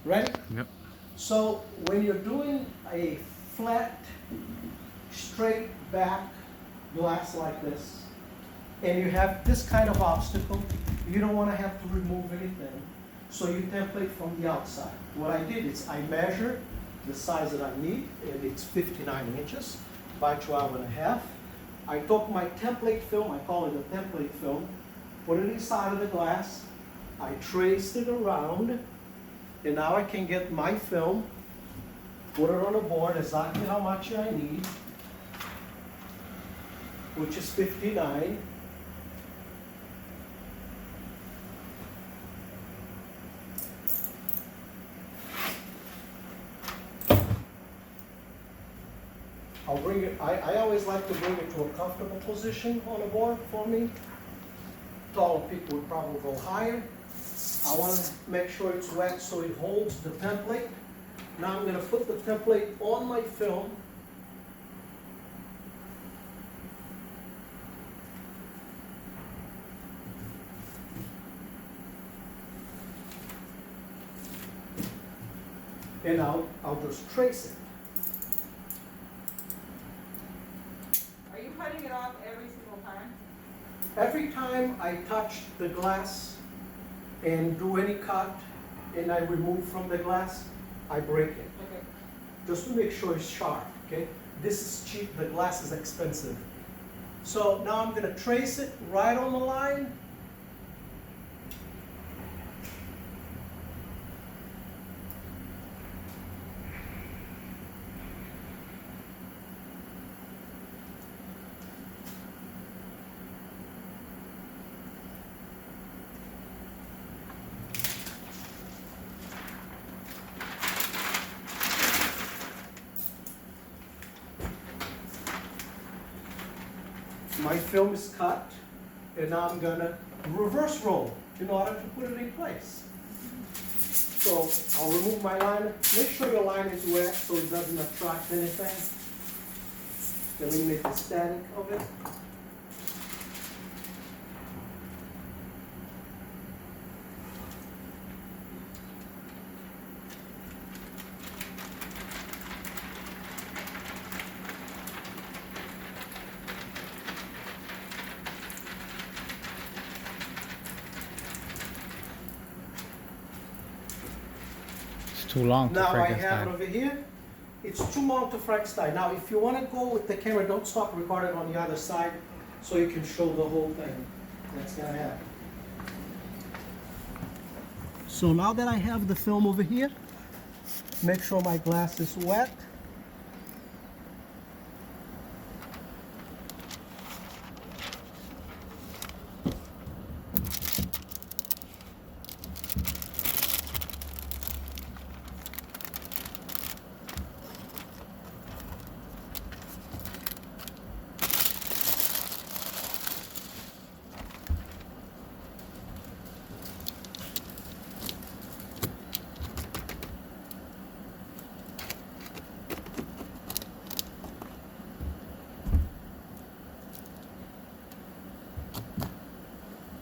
Ready? Yep. So when you're doing a flat, straight back glass like this, and you have this kind of obstacle, you don't want to have to remove anything. So you template from the outside. What I did is I measured the size that I need, and it's 59 inches by 12.5. I took my template film, I call it a template film, put it inside of the glass, I traced it around, and now I can get my film, put it on the board exactly how much I need, which is 59. I'll bring it, I always like to bring it to a comfortable position on the board for me. Taller people would probably go higher. I want to make sure it's wet so it holds the template. Now I'm going to put the template on my film. And I'll just trace it. Are you cutting it off every single time? Every time I touch the glass and do any cut and I remove from the glass, I break it. Okay. Just to make sure it's sharp, okay? This is cheap, the glass is expensive. So now I'm gonna trace it right on the line. My film is cut, and now I'm gonna reverse roll in order to put it in place. So I'll remove my liner. Make sure your line is wet so it doesn't attract anything. Eliminate the static of it. It's too long to Now I have it Frankenstein. over here. It's too long to Frankenstein. Now, if you want to go with the camera, don't stop recording on the other side so you can show the whole thing. That's gonna happen. So now that I have the film over here, make sure my glass is wet.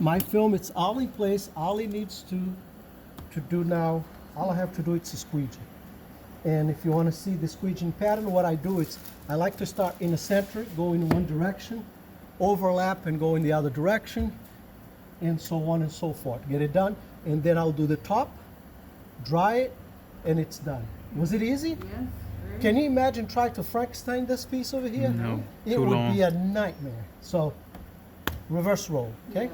My film, it's all in place. All it needs to do now, all I have to do is a squeegee. And if you want to see the squeeging pattern, what I do is I like to start in the center, go in one direction, overlap and go in the other direction, and so on and so forth. Get it done, and then I'll do the top, dry it, and it's done. Was it easy? Yes. Very Can you imagine trying to Frankenstein this piece over here? No, It too would long. be a nightmare. So, reverse roll, okay? Yeah.